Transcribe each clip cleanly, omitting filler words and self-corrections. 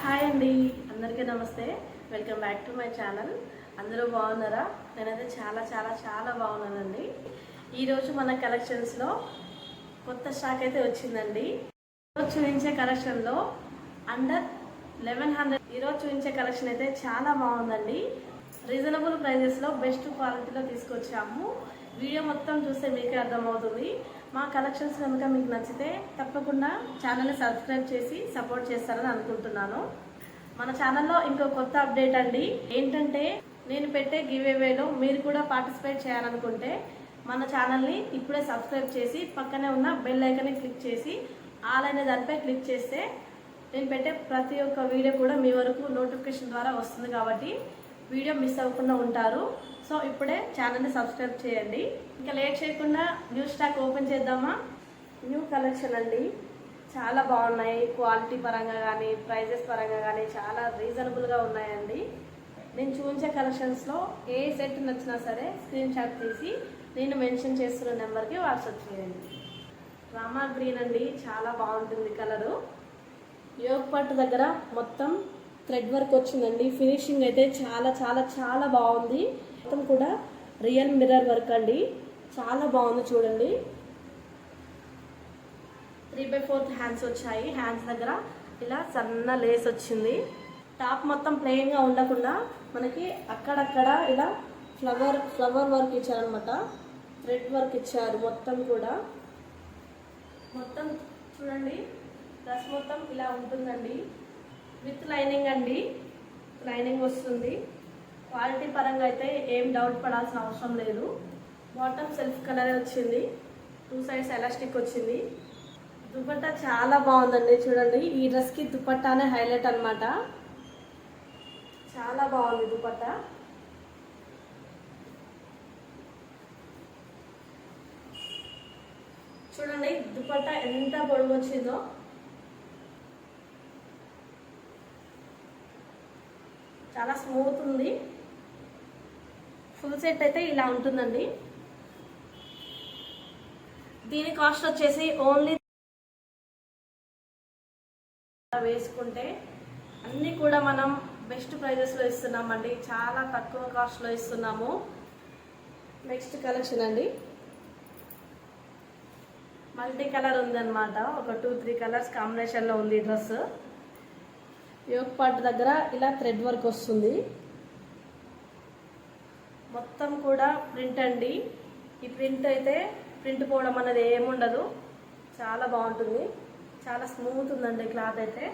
Hi అండి, అందరికీ నమస్తే. Welcome back to my channel. అందరూ బాగున్నారా? నేనైతే చాలా చాలా చాలా బాగున్నానండి. ఈరోజు మన కలెక్షన్స్లో కొత్త స్టాక్ అయితే వచ్చిందండి. ఈరోజు చూపించే కలెక్షన్లో అండర్ 1100 ఈరోజు చూపించే కలెక్షన్ అయితే చాలా బాగుందండి. రీజనబుల్ ప్రైజెస్లో బెస్ట్ క్వాలిటీలో తీసుకొచ్చాము. వీడియో మొత్తం చూస్తే మీకే అర్థమవుతుంది. మా కలెక్షన్స్ కనుక మీకు నచ్చితే తప్పకుండా ఛానల్ని సబ్స్క్రైబ్ చేసి సపోర్ట్ చేస్తారని అనుకుంటున్నాను. మన ఛానల్లో ఇంకో కొత్త అప్డేట్ అండి. ఏంటంటే నేను పెట్టే గివ్అవేలో మీరు కూడా పార్టిసిపేట్ చేయాలనుకుంటే మన ఛానల్ని ఇప్పుడే సబ్స్క్రైబ్ చేసి పక్కనే ఉన్న బెల్ ఐకాన్ని క్లిక్ చేసి ఆల్ అనే దానిపై క్లిక్ చేస్తే నేను పెట్టే ప్రతి ఒక్క వీడియో కూడా మీ వరకు నోటిఫికేషన్ ద్వారా వస్తుంది. కాబట్టి వీడియో మిస్ అవ్వకుండా ఉంటారు. సో ఇప్పుడే ఛానల్ని సబ్స్క్రైబ్ చేయండి. ఇంకా లేట్ చేయకుండా న్యూ స్టాక్ ఓపెన్ చేద్దామా? న్యూ కలెక్షన్ అండి, చాలా బాగున్నాయి. క్వాలిటీ పరంగా కానీ ప్రైజెస్ పరంగా కానీ చాలా రీజనబుల్గా ఉన్నాయండి. నేను చూపించే కలెక్షన్స్లో ఏ సెట్ నచ్చినా సరే స్క్రీన్ షాట్ తీసి నేను మెన్షన్ చేస్తున్న నెంబర్కి వాట్సాప్ చేయండి. రామా గ్రీన్ అండి, చాలా బాగుంటుంది కలరు. యోగ్ పట్టు దగ్గర మొత్తం థ్రెడ్ వర్క్ వచ్చిందండి. ఫినిషింగ్ అయితే చాలా చాలా చాలా బాగుంది. మొత్తం కూడా రియల్ మిర్రర్ వర్క్ అండి, చాలా బాగుంది. చూడండి, 3/4 హ్యాండ్స్ వచ్చాయి. హ్యాండ్స్ దగ్గర ఇలా సన్న లేస్ వచ్చింది. టాప్ మొత్తం ప్లెయిన్గా ఉండకుండా మనకి అక్కడక్కడ ఇలా ఫ్లవర్ వర్క్ ఇచ్చారనమాట. థ్రెడ్ వర్క్ ఇచ్చారు మొత్తం కూడా. మొత్తం చూడండి, డ్రెస్ మొత్తం ఇలా ఉంటుందండి. విత్ లైనింగ్ అండి, లైనింగ్ వస్తుంది. క్వాలిటీ పరంగా అయితే ఏం డౌట్ పడాల్సిన అవసరం లేదు. బాటమ్ సెల్ఫ్ కలర్ వచ్చింది. 2 సైడ్స్ ఎలాస్టిక్ వచ్చింది. దుపట్టా చాలా బాగుందండి. చూడండి, ఈ డ్రెస్కి దుపట్టానే హైలైట్ అనమాట. చాలా బాగుంది దుపట్టా. చూడండి దుపట్టా ఎంత పొడవు వచ్చిందో. చాలా స్మూత్ ఉంది. ఫుల్ సెట్ అయితే ఇలా ఉంటుందండి. దీని కాస్ట్ వచ్చేసి ఓన్లీ వేసుకుంటే అన్నీ కూడా మనం బెస్ట్ ప్రైజెస్లో ఇస్తున్నామండి. చాలా తక్కువ కాస్ట్లో ఇస్తున్నాము. నెక్స్ట్ కలెక్షన్ అండి, మల్టీ కలర్ ఉందన్నమాట. ఒక 2-3 కలర్స్ కాంబినేషన్లో ఉంది డ్రెస్. యోగ్ పార్ట్ దగ్గర ఇలా థ్రెడ్ వర్క్ వస్తుంది. మొత్తం కూడా ప్రింట్ అండి. ఈ ప్రింట్ అయితే ప్రింట్ పోవడం అనేది ఏముండదు. చాలా బాగుంటుంది, చాలా స్మూత్ ఉందండి క్లాత్ అయితే.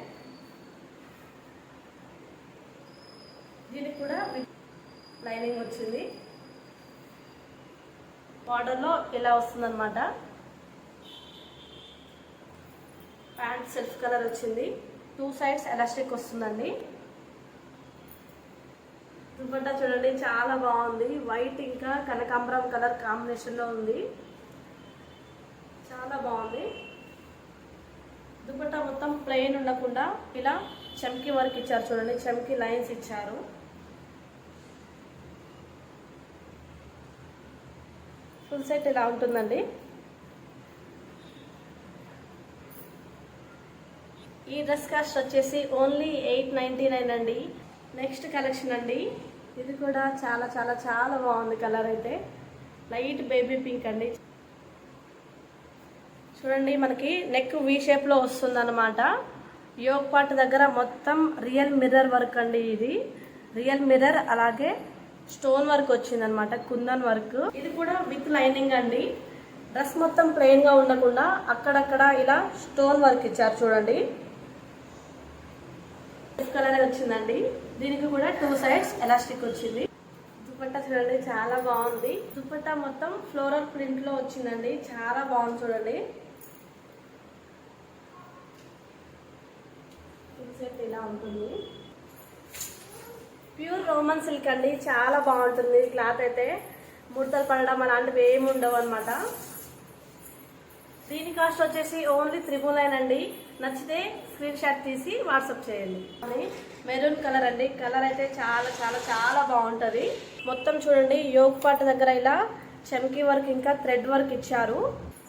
దీనికి కూడా లైనింగ్ వచ్చింది. బార్డర్లో ఇలా వస్తుందన్నమాట. ప్యాంట్ సెల్ఫ్ కలర్ వచ్చింది. 2 సైడ్స్ ఎలాస్టిక్ వస్తుందండి. దుపట్టా చూడండి, చాలా బాగుంది. వైట్ ఇంకా కనకాంబరం కలర్ కాంబినేషన్లో ఉంది. చాలా బాగుంది. దుపట్టా మొత్తం ప్లెయిన్ ఉండకుండా ఇలా చమ్కీ వర్క్ ఇచ్చారు. చూడండి, చమ్కీ లైన్స్ ఇచ్చారు. ఫుల్ సెట్ ఇలా ఉంటుందండి. ఈ డ్రెస్ కాస్ట్ వచ్చేసి ఓన్లీ 899 అండి. నెక్స్ట్ కలెక్షన్ అండి, ఇది కూడా చాలా చాలా చాలా బాగుంది. కలర్ అయితే లైట్ బేబీ పింక్ అండి. చూడండి, మనకి నెక్ వి షేప్లో వస్తుంది అనమాట. యోగ్ పార్ట్ దగ్గర మొత్తం రియల్ మిర్రర్ వర్క్ అండి. ఇది రియల్ మిర్రర్, అలాగే స్టోన్ వర్క్ వచ్చింది అనమాట, కుందన్ వర్క్. ఇది కూడా విత్ లైనింగ్ అండి. డ్రెస్ మొత్తం ప్లెయిన్గా ఉండకుండా అక్కడక్కడ ఇలా స్టోన్ వర్క్ ఇచ్చారు. చూడండి, కలర్ వచ్చిందండి. దీనికి కూడా 2 సైడ్స్ ఎలాస్టిక్ వచ్చింది. దుపట్టా చూడండి, చాలా బాగుంది. దుపట్టా మొత్తం ఫ్లోరల్ ప్రింట్ లో వచ్చిందండి. చాలా బాగుంది. చూడండి, ఫుల్ సెట్ ఇలా ఉంటుంది. ప్యూర్ రోమన్ సిల్క్ అండి, చాలా బాగుంటుంది. క్లాత్ అయితే ముడతలు పడడం అలాంటివి ఏమి ఉండవు అనమాట. దీని కాస్ట్ వచ్చేసి ఓన్లీ 399 అండి. నచ్చితే స్క్రీన్ షాట్ తీసి వాట్సాప్ చేయండి. మెరూన్ కలర్ అండి. కలర్ అయితే చాలా చాలా చాలా బాగుంటుంది. మొత్తం చూడండి, యోగ్ పార్ట్ దగ్గర ఇలా చమ్కీ వర్క్ ఇంకా థ్రెడ్ వర్క్ ఇచ్చారు.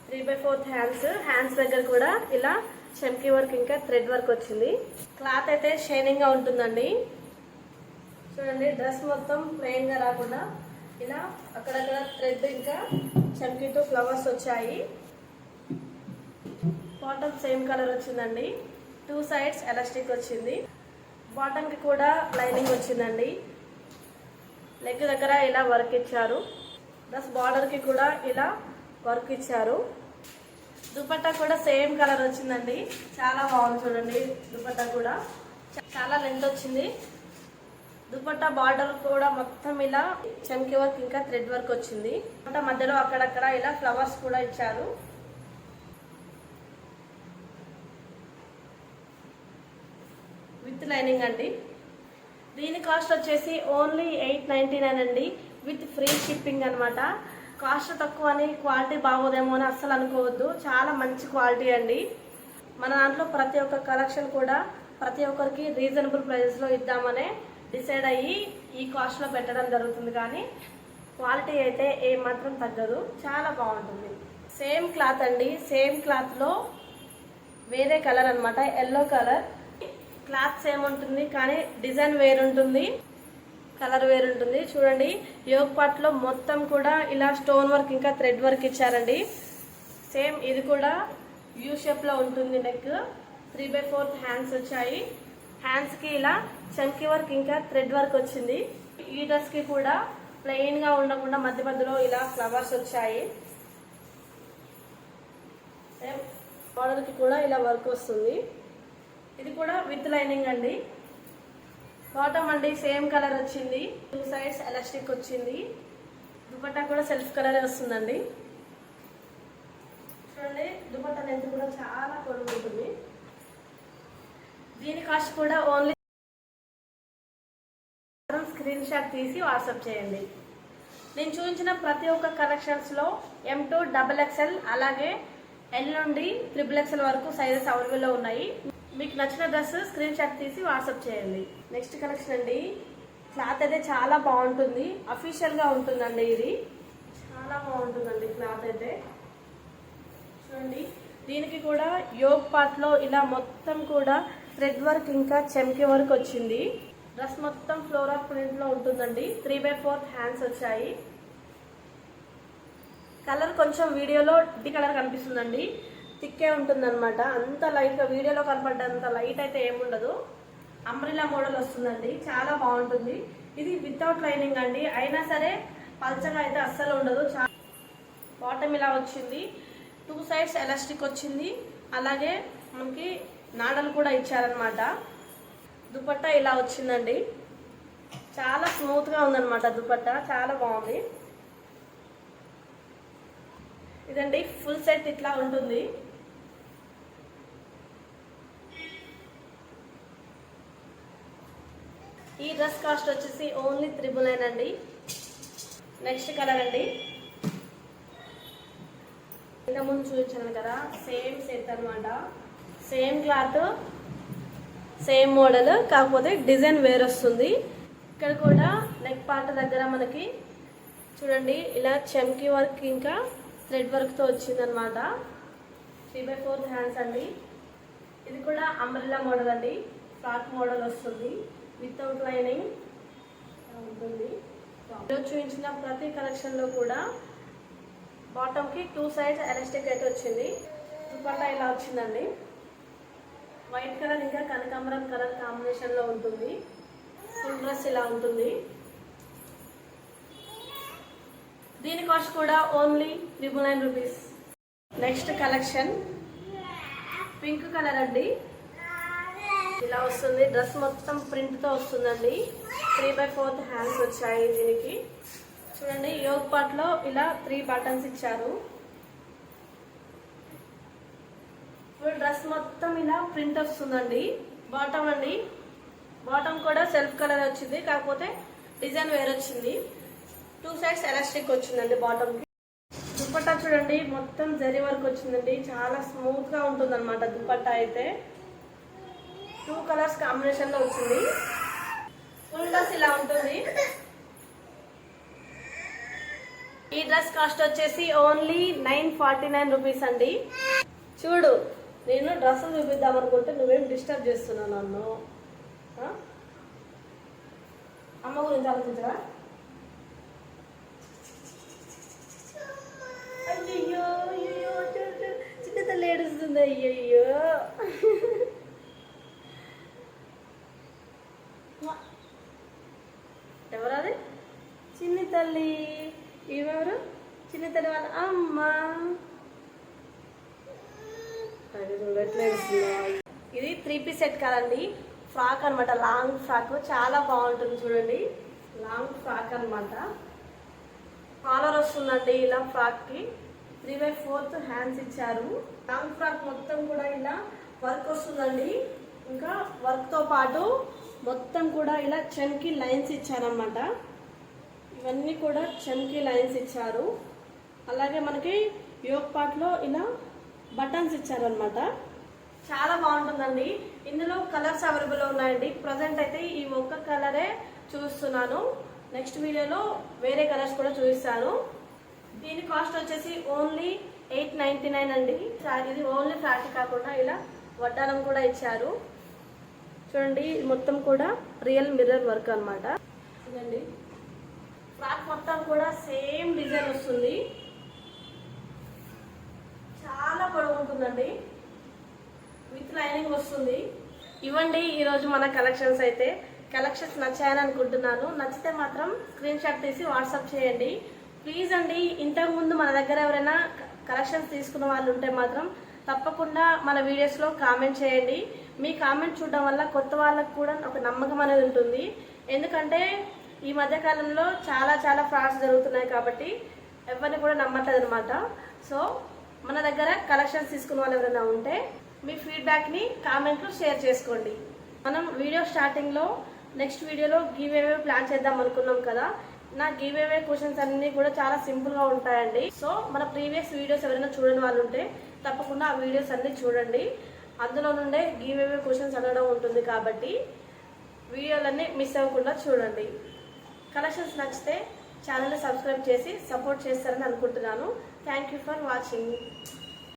3/4 హ్యాండ్స్ దగ్గర కూడా ఇలా చమ్కీ వర్క్ ఇంకా థ్రెడ్ వర్క్ వచ్చింది. క్లాత్ అయితే షైనింగ్ గా ఉంటుందండి. చూడండి డ్రెస్ మొత్తం ప్లెయిన్ గా రాకుండా ఇలా అక్కడక్కడ థ్రెడ్ ఇంకా చమ్కీతో ఫ్లవర్స్ వచ్చాయి. బాటమ్ సేమ్ కలర్ వచ్చిందండి. 2 సైడ్స్ ఎలాస్టిక్ వచ్చింది. బాటమ్ కి కూడా లైనింగ్ వచ్చిందండి. లెగ్ దగ్గర ఇలా వర్క్ ఇచ్చారు. డ్రెస్ బార్డర్ కి కూడా ఇలా వర్క్ ఇచ్చారు. దుపట్టా కూడా సేమ్ కలర్ వచ్చిందండి. చాలా బాగుంది. చూడండి దుపట్టా కూడా చాలా లెంత్ వచ్చింది. దుపట్టా బార్డర్ కూడా మొత్తం ఇలా చమ్కీ వర్క్ ఇంకా థ్రెడ్ వర్క్ వచ్చింది. మధ్యలో అక్కడక్కడ ఇలా ఫ్లవర్స్ కూడా ఇచ్చారు. విత్ లైనింగ్ అండి. దీని కాస్ట్ వచ్చేసి ఓన్లీ 899 అండి. విత్ ఫ్రీ షిప్పింగ్ అనమాట. కాస్ట్ తక్కువ అని క్వాలిటీ బాగోదేమో అని అస్సలు అనుకోవద్దు. చాలా మంచి క్వాలిటీ అండి. మన దాంట్లో ప్రతి ఒక్క కలెక్షన్ కూడా ప్రతి ఒక్కరికి రీజనబుల్ ప్రైజెస్లో ఇద్దామనే డిసైడ్ అయ్యి ఈ కాస్ట్లో పెట్టడం జరుగుతుంది. కానీ క్వాలిటీ అయితే ఏమాత్రం తగ్గదు. చాలా బాగుంటుంది. సేమ్ క్లాత్ అండి. సేమ్ క్లాత్లో వేరే కలర్ అనమాట, ఎల్లో కలర్. క్లాత్ సేమ్ ఉంటుంది కానీ డిజైన్ వేరుంటుంది, కలర్ వేరుంటుంది. చూడండి యోగ్ పార్ట్ లో మొత్తం కూడా ఇలా స్టోన్ వర్క్ ఇంకా థ్రెడ్ వర్క్ ఇచ్చారండి. సేమ్ ఇది కూడా యూ షేప్ లో ఉంటుంది. నెక్ 3/4 హ్యాండ్స్ వచ్చాయి. హ్యాండ్స్ కి ఇలా చమ్కీ వర్క్ ఇంకా థ్రెడ్ వర్క్ వచ్చింది. ఈ డ్రెస్ కి కూడా ప్లెయిన్ గా ఉండకుండా మధ్య మధ్యలో ఇలా ఫ్లవర్స్ వచ్చాయి. సేమ్ బార్డర్ కి కూడా ఇలా వర్క్ వస్తుంది. ఇది కూడా విత్ లైనింగ్ అండి. బాటమ్ అండి సేమ్ కలర్ వచ్చింది. 2 సైడ్స్ ఎలాస్టిక్ వచ్చింది. దుపట్టా కూడా సెల్ఫ్ కలర్ వస్తుందండి. చూడండి దుపట్టా లెంత్ కూడా చాలా పొడవు ఉంటుంది. దీని కాస్ట్ కూడా ఓన్లీ స్క్రీన్ షాట్ తీసి వాట్సాప్ చేయండి. నేను చూపించిన ప్రతి ఒక్క కలెక్షన్స్ లో M2 XXL అలాగే L నుండి XXL వరకు సైజెస్ అవైలబుల్ లో ఉన్నాయి. మీకు నచ్చిన డ్రెస్ స్క్రీన్ షాట్ తీసి వాట్సాప్ చేయండి. నెక్స్ట్ కలెక్షన్ అండి. క్లాత్ అయితే చాలా బాగుంటుంది. అఫీషియల్ గా ఉంటుందండి. ఇది చాలా బాగుంటుందండి క్లాత్ అయితే. చూడండి దీనికి కూడా యోగ్ పార్ట్ లో ఇలా మొత్తం కూడా థ్రెడ్ వర్క్ ఇంకా చమ్కీ వర్క్ వచ్చింది. డ్రెస్ మొత్తం ఫ్లోరల్ ప్రింట్ లో ఉంటుందండి. 3/4 హ్యాండ్స్ వచ్చాయి. కలర్ కొంచెం వీడియోలో డి కలర్ కనిపిస్తుందండి. థిక్కే ఉంటుందన్నమాట. అంత లైట్ గా వీడియోలో కనపడ్డంత లైట్ అయితే ఏముండదు. అంబ్రిల్లా మోడల్ వస్తుందండి. చాలా బాగుంటుంది. ఇది వితౌట్ లైనింగ్ అండి. అయినా సరే పల్చగా అయితే అస్సలు ఉండదు. బాటమ్ ఇలా వచ్చింది. 2 సైడ్స్ ఎలాస్టిక్ వచ్చింది. అలాగే మనకి నాడలు కూడా ఇచ్చారనమాట. దుపట్టా ఇలా వచ్చిందండి. చాలా స్మూత్ గా ఉందన్నమాట దుపట్టా. చాలా బాగుంది. ఇదండి ఫుల్ సెట్ ఇట్లా ఉంటుంది. ఈ డ్రెస్ కాస్ట్ వచ్చేసి ఓన్లీ 399 అండి. నెక్స్ట్ కలర్ అండి. ఇంతకుముందు చూపించాను కదా సేమ్ సెట్ అనమాట. సేమ్ క్లాత్ సేమ్ మోడల్, కాకపోతే డిజైన్ వేరు వస్తుంది. ఇక్కడ కూడా నెక్ పార్ట్ దగ్గర మనకి చూడండి ఇలా చమ్కీ వర్క్ ఇంకా థ్రెడ్ వర్క్తో వచ్చిందనమాట. 3/4 హ్యాండ్స్ అండి. ఇది కూడా అంబ్రెల్లా మోడల్ అండి. ఫ్రాక్ మోడల్ వస్తుంది. వితౌట్ లైనింగ్ ఉంటుంది. ఈరోజు చూపించిన ప్రతి కలెక్షన్లో కూడా బాటమ్కి 2 సైడ్స్ ఎలాస్టిక్ అయితే వచ్చింది. దుపట్టా ఇలా వచ్చిందండి. వైట్ కలర్ ఇంకా కనకాంబరం కలర్ కాంబినేషన్లో ఉంటుంది. ఫుల్ డ్రెస్ ఇలా ఉంటుంది. దీని కాస్ట్ కూడా only 999 rupees. Next collection pink colour అండి. ఇలా వస్తుంది. డ్రెస్ మొత్తం ప్రింట్తో వస్తుందండి. 3/4 హ్యాండ్స్ వచ్చాయి దీనికి. చూడండి యోగ్ పార్ట్లో ఇలా 3 బటన్స్ ఇచ్చారు. ఫుల్ డ్రెస్ మొత్తం ఇలా ప్రింట్ వస్తుందండి. బాటమ్ అండి. బాటమ్ కూడా సెల్ఫ్ కలర్ వచ్చింది, కాకపోతే డిజైన్ వేరే వచ్చింది. 2 సైడ్స్ ఎలాస్టిక్ వచ్చిందండి బాటమ్కి. దుపట్టా చూడండి మొత్తం జరీ వర్క్ వచ్చిందండి. చాలా స్మూత్ గా ఉంటుంది అనమాట దుపట్టా అయితే. 2 కలర్స్ కాంబినేషన్ లో వచ్చింది. ఫుల్ డ్రెస్ ఇలా ఉంటుంది. ఈ డ్రెస్ కాస్ట్ వచ్చేసి ఓన్లీ 949 రూపీస్ అండి. చూడు నేను డ్రెస్సులు చూపిద్దాం అనుకుంటే నువ్వేం డిస్టర్బ్ చేస్తున్నావు నన్ను. అమ్మ గురించి ఆలోచించరా? అయ్యయ్యో అయ్యో చిన్న తల్లి ఏడుస్తుంది. అయ్యయ్యో ఎవరది? చిన్ని తల్లి. ఈమెవరు? చిన్ని తల్లి వాళ్ళ అమ్మ. ఇది 3 పీస్ సెట్ కాదండి, ఫ్రాక్ అనమాట. లాంగ్ ఫ్రాక్ చాలా బాగుంటుంది చూడండి. లాంగ్ ఫ్రాక్ అనమాట. కాలర్ వస్తుందండి ఇలా ఫ్రాక్కి. 3/4 హ్యాండ్స్ ఇచ్చారు. లాంగ్ ఫ్రాక్ మొత్తం కూడా ఇలా వర్క్ వస్తుందండి. ఇంకా వర్క్తో పాటు మొత్తం కూడా ఇలా చమ్కీ లైన్స్ ఇచ్చారనమాట. ఇవన్నీ కూడా చమ్కీ లైన్స్ ఇచ్చారు. అలాగే మనకి యోక్ పార్ట్లో ఇలా బటన్స్ ఇచ్చారనమాట. చాలా బాగుంటుందండి. ఇందులో కలర్స్ అవైలబుల్ ఉన్నాయండి. ప్రజెంట్ అయితే ఈ ఒక్క కలరే చూస్తున్నాను. నెక్స్ట్ వీడియోలో వేరే కలర్స్ కూడా చూపిస్తాను. దీని కాస్ట్ వచ్చేసి ఓన్లీ 899 అండి. ఇది ఓన్లీ ఫ్రాక్ కాకుండా ఇలా వడ్డానం కూడా ఇచ్చారు చూడండి. మొత్తం కూడా రియల్ మిర్రర్ వర్క్ అనమాట. చూడండి ఫ్రాక్ మొత్తం కూడా సేమ్ డిజైన్ వస్తుంది. చాలా పొడవు ఉంటుందండి. విత్ లైనింగ్ వస్తుంది. ఇవ్వండి ఈరోజు మన కలెక్షన్స్ అయితే. కలెక్షన్స్ నచ్చాయని అనుకుంటున్నాను. నచ్చితే మాత్రం స్క్రీన్ షాట్ తీసి వాట్సాప్ చేయండి ప్లీజ్ అండి. ఇంతకుముందు మన దగ్గర ఎవరైనా కలెక్షన్స్ తీసుకున్న వాళ్ళు ఉంటే మాత్రం తప్పకుండా మన వీడియోస్లో కామెంట్ చేయండి. మీ కామెంట్ చూడడం వల్ల కొత్త వాళ్ళకు కూడా ఒక నమ్మకం అనేది ఉంటుంది. ఎందుకంటే ఈ మధ్యకాలంలో చాలా ఫ్రాడ్స్ జరుగుతున్నాయి కాబట్టి ఎవరిని కూడా నమ్మట్లేదు అనమాట. సో మన దగ్గర కలెక్షన్స్ తీసుకున్న వాళ్ళు ఎవరైనా ఉంటే మీ ఫీడ్బ్యాక్ని కామెంట్లో షేర్ చేసుకోండి. మనం వీడియో స్టార్టింగ్లో నెక్స్ట్ వీడియోలో గివ్ అవే ప్లాన్ చేద్దాం అనుకున్నాం కదా. నా గివ్ అవే క్వశ్చన్స్ అన్నీ కూడా చాలా సింపుల్గా ఉంటాయండి. సో మన ప్రీవియస్ వీడియోస్ ఎవరైనా చూడని వాళ్ళు ఉంటే తప్పకుండా ఆ వీడియోస్ అన్నీ చూడండి. అందులో నుండే గివ్ అవే క్వశ్చన్స్ అడగడం ఉంటుంది కాబట్టి వీడియోలన్నీ మిస్ అవ్వకుండా చూడండి. కలెక్షన్స్ నచ్చితే ఛానల్ని సబ్స్క్రైబ్ చేసి సపోర్ట్ చేస్తారని అనుకుంటున్నాను. Thank you for watching.